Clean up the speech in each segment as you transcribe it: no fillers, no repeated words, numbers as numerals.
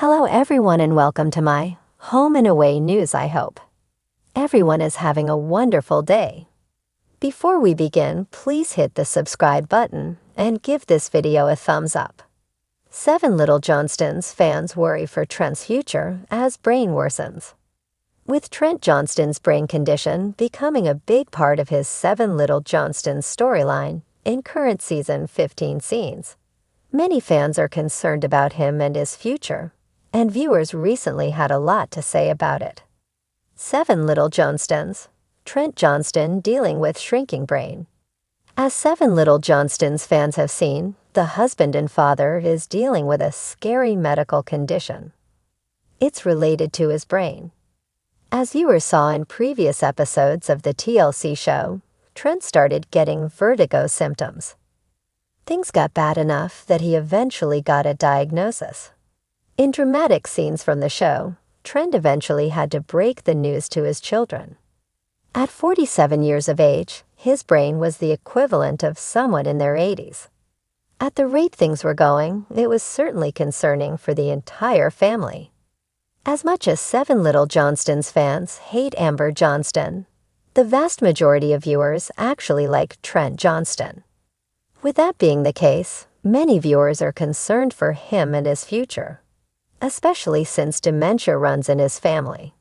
Hello everyone and welcome to my home and away news. I hope everyone is having a wonderful day. Before we begin, please hit the subscribe button and give this video a thumbs up. 7 Little Johnstons fans worry for Trent's future as brain worsens. With Trent Johnston's brain condition becoming a big part of his 7 Little Johnstons storyline in current season 15 scenes, many fans are concerned about him and his future, and viewers recently had a lot to say about it. 7 Little Johnstons, Trent Johnston dealing with shrinking brain. As 7 Little Johnstons fans have seen, the husband and father is dealing with a scary medical condition. It's related to his brain. As viewers saw in previous episodes of the TLC show, Trent started getting vertigo symptoms. Things got bad enough that he eventually got a diagnosis. In dramatic scenes from the show, Trent eventually had to break the news to his children. At 47 years of age, his brain was the equivalent of someone in their 80s. At the rate things were going, it was certainly concerning for the entire family. As much as 7 Little Johnstons fans hate Amber Johnston, the vast majority of viewers actually like Trent Johnston. With that being the case, many viewers are concerned for him and his future, especially since dementia runs in his family.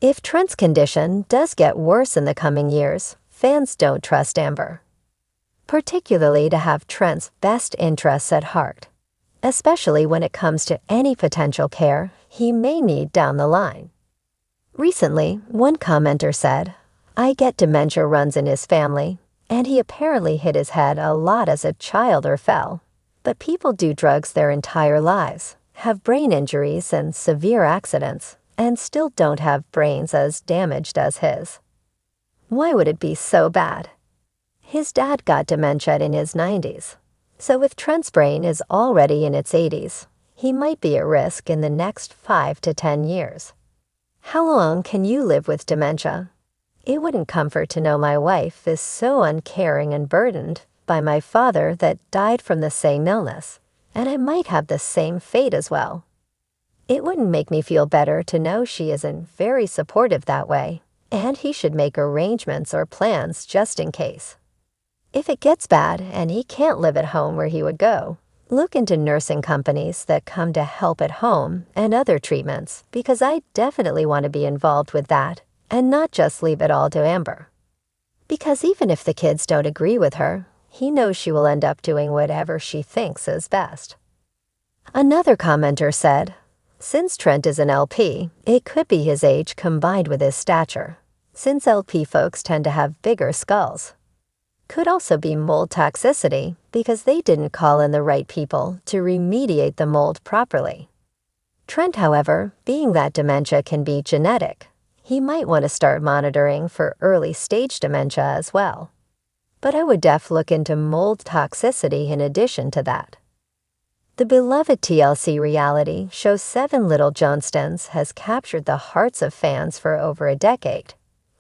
If Trent's condition does get worse in the coming years, fans don't trust Amber, particularly to have Trent's best interests at heart, especially when it comes to any potential care he may need down the line. Recently, one commenter said, "I get dementia runs in his family, and he apparently hit his head a lot as a child or fell. But people do drugs their entire lives, have brain injuries and severe accidents, and still don't have brains as damaged as his. Why would it be so bad?" His dad got dementia in his 90s, so if Trent's brain is already in its 80s, he might be at risk in the next 5 to 10 years. How long can you live with dementia? It wouldn't comfort to know my wife is so uncaring and burdened by my father that died from the same illness, and I might have the same fate as well. It wouldn't make me feel better to know she isn't very supportive that way, and he should make arrangements or plans just in case. If it gets bad and he can't live at home where he would go, look into nursing companies that come to help at home and other treatments, because I definitely want to be involved with that and not just leave it all to Amber. Because even if the kids don't agree with her, he knows she will end up doing whatever she thinks is best. Another commenter said, "Since Trent is an LP, it could be his age combined with his stature, since LP folks tend to have bigger skulls. Could also be mold toxicity because they didn't call in the right people to remediate the mold properly. Trent, however, being that dementia can be genetic, he might want to start monitoring for early stage dementia as well. But I would look into mold toxicity in addition to that." The beloved TLC reality show 7 Little Johnstons has captured the hearts of fans for over a decade,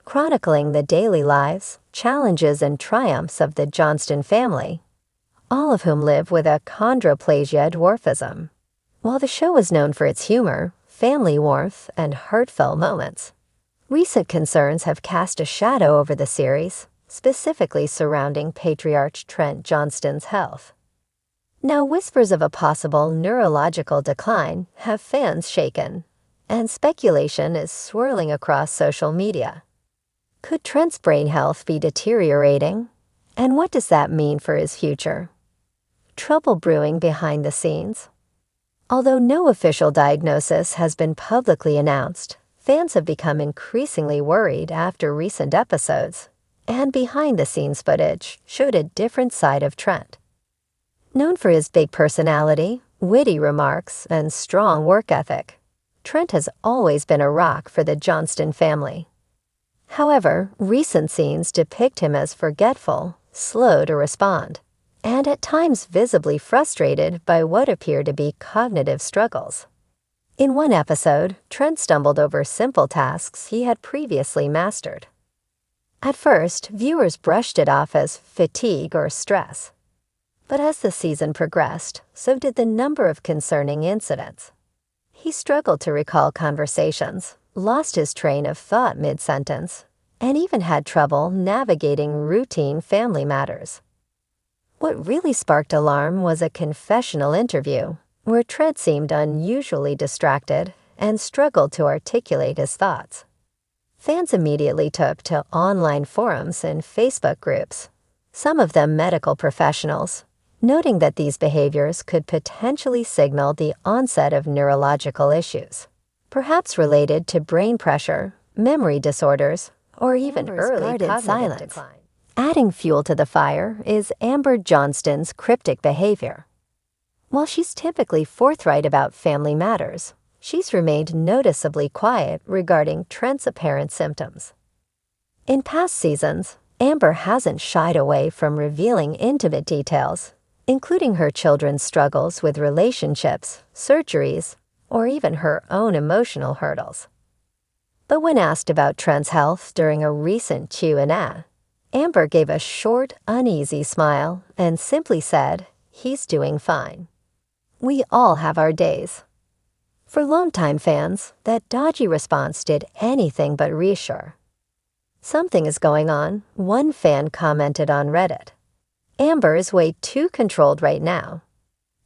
chronicling the daily lives, challenges, and triumphs of the Johnston family, all of whom live with achondroplasia dwarfism. While the show is known for its humor, family warmth, and heartfelt moments, recent concerns have cast a shadow over the series, specifically surrounding patriarch Trent Johnston's health. Now, whispers of a possible neurological decline have fans shaken, and speculation is swirling across social media. Could Trent's brain health be deteriorating? And what does that mean for his future? Trouble brewing behind the scenes. Although no official diagnosis has been publicly announced, fans have become increasingly worried after recent episodes, and behind-the-scenes footage showed a different side of Trent. Known for his big personality, witty remarks, and strong work ethic, Trent has always been a rock for the Johnston family. However, recent scenes depict him as forgetful, slow to respond, and at times visibly frustrated by what appear to be cognitive struggles. In one episode, Trent stumbled over simple tasks he had previously mastered. At first, viewers brushed it off as fatigue or stress. But as the season progressed, so did the number of concerning incidents. He struggled to recall conversations, lost his train of thought mid-sentence, and even had trouble navigating routine family matters. What really sparked alarm was a confessional interview, where Trent seemed unusually distracted and struggled to articulate his thoughts. Fans immediately took to online forums and Facebook groups, some of them medical professionals, noting that these behaviors could potentially signal the onset of neurological issues, perhaps related to brain pressure, memory disorders, or even early cognitive decline. Adding fuel to the fire is Amber Johnston's cryptic behavior. While she's typically forthright about family matters, she's remained noticeably quiet regarding Trent's apparent symptoms. In past seasons, Amber hasn't shied away from revealing intimate details, including her children's struggles with relationships, surgeries, or even her own emotional hurdles. But when asked about Trent's health during a recent Q&A, Amber gave a short, uneasy smile and simply said, "He's doing fine." We all have our days. For longtime fans, that dodgy response did anything but reassure. "Something is going on," one fan commented on Reddit. "Amber is way too controlled right now.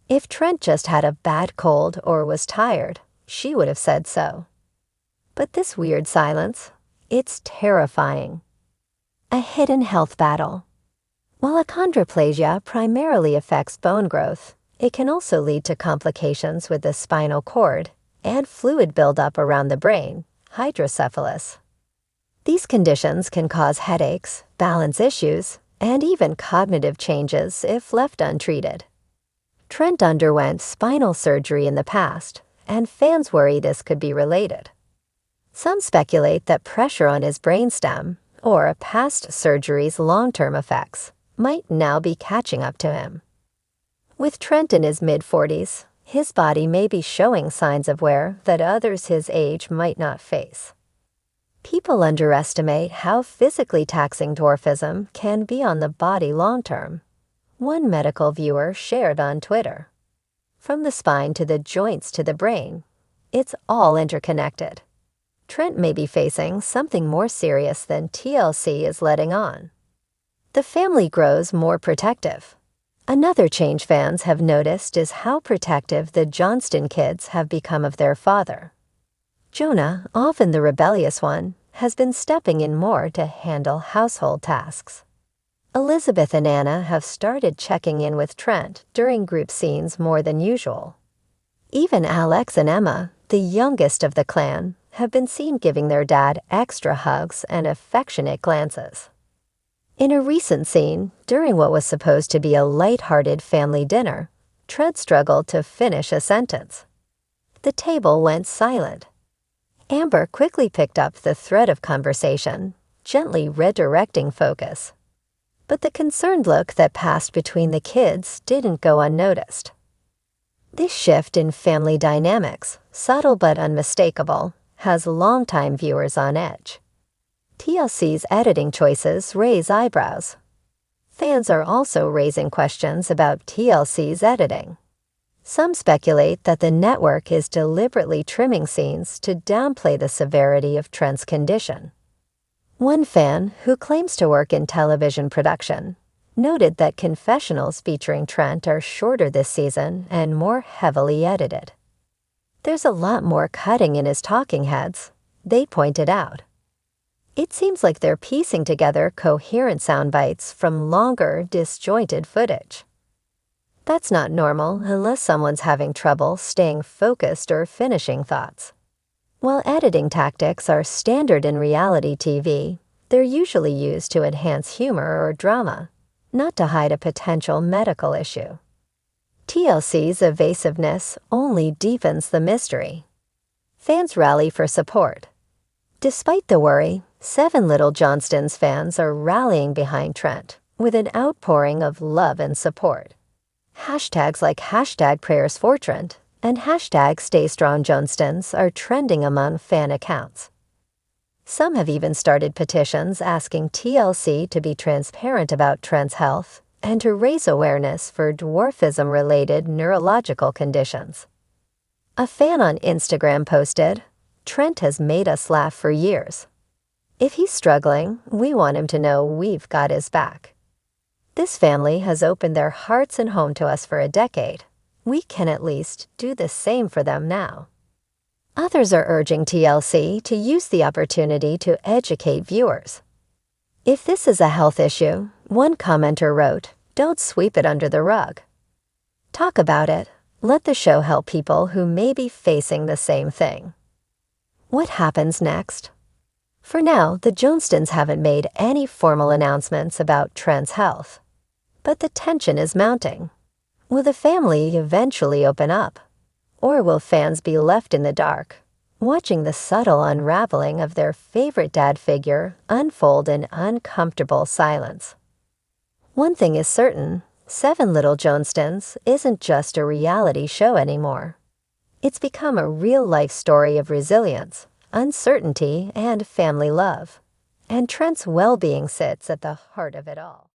If Trent just had a bad cold or was tired, she would have said so." But this weird silence, it's terrifying. A hidden health battle. While achondroplasia primarily affects bone growth, it can also lead to complications with the spinal cord and fluid buildup around the brain, hydrocephalus. These conditions can cause headaches, balance issues, and even cognitive changes if left untreated. Trent underwent spinal surgery in the past, and fans worry this could be related. Some speculate that pressure on his brainstem, or a past surgery's long-term effects, might now be catching up to him. With Trent in his mid-40s, his body may be showing signs of wear that others his age might not face. People underestimate how physically taxing dwarfism can be on the body long-term. One medical viewer shared on Twitter, "From the spine to the joints to the brain, it's all interconnected." Trent may be facing something more serious than TLC is letting on. The family grows more protective. Another change fans have noticed is how protective the Johnston kids have become of their father. Jonah, often the rebellious one, has been stepping in more to handle household tasks. Elizabeth and Anna have started checking in with Trent during group scenes more than usual. Even Alex and Emma, the youngest of the clan, have been seen giving their dad extra hugs and affectionate glances. In a recent scene, during what was supposed to be a light-hearted family dinner, Trent struggled to finish a sentence. The table went silent. Amber quickly picked up the thread of conversation, gently redirecting focus. But the concerned look that passed between the kids didn't go unnoticed. This shift in family dynamics, subtle but unmistakable, has longtime viewers on edge. TLC's editing choices raise eyebrows. Fans are also raising questions about TLC's editing. Some speculate that the network is deliberately trimming scenes to downplay the severity of Trent's condition. One fan, who claims to work in television production, noted that confessionals featuring Trent are shorter this season and more heavily edited. "There's a lot more cutting in his talking heads," they pointed out. "It seems like they're piecing together coherent sound bites from longer, disjointed footage." That's not normal unless someone's having trouble staying focused or finishing thoughts. While editing tactics are standard in reality TV, they're usually used to enhance humor or drama, not to hide a potential medical issue. TLC's evasiveness only deepens the mystery. Fans rally for support. Despite the worry, 7 Little Johnstons fans are rallying behind Trent with an outpouring of love and support. Hashtags like #PrayersForTrent and #StayStrongJohnstons are trending among fan accounts. Some have even started petitions asking TLC to be transparent about Trent's health and to raise awareness for dwarfism-related neurological conditions. A fan on Instagram posted, "Trent has made us laugh for years. If he's struggling, we want him to know we've got his back. This family has opened their hearts and home to us for a decade. We can at least do the same for them now." Others are urging TLC to use the opportunity to educate viewers. "If this is a health issue," one commenter wrote, "don't sweep it under the rug. Talk about it. Let the show help people who may be facing the same thing." What happens next? For now, the Johnstons haven't made any formal announcements about Trent's health. But the tension is mounting. Will the family eventually open up? Or will fans be left in the dark, watching the subtle unraveling of their favorite dad figure unfold in uncomfortable silence? One thing is certain, Seven Little Johnstons isn't just a reality show anymore. It's become a real-life story of resilience, uncertainty, and family love. And Trent's well-being sits at the heart of it all.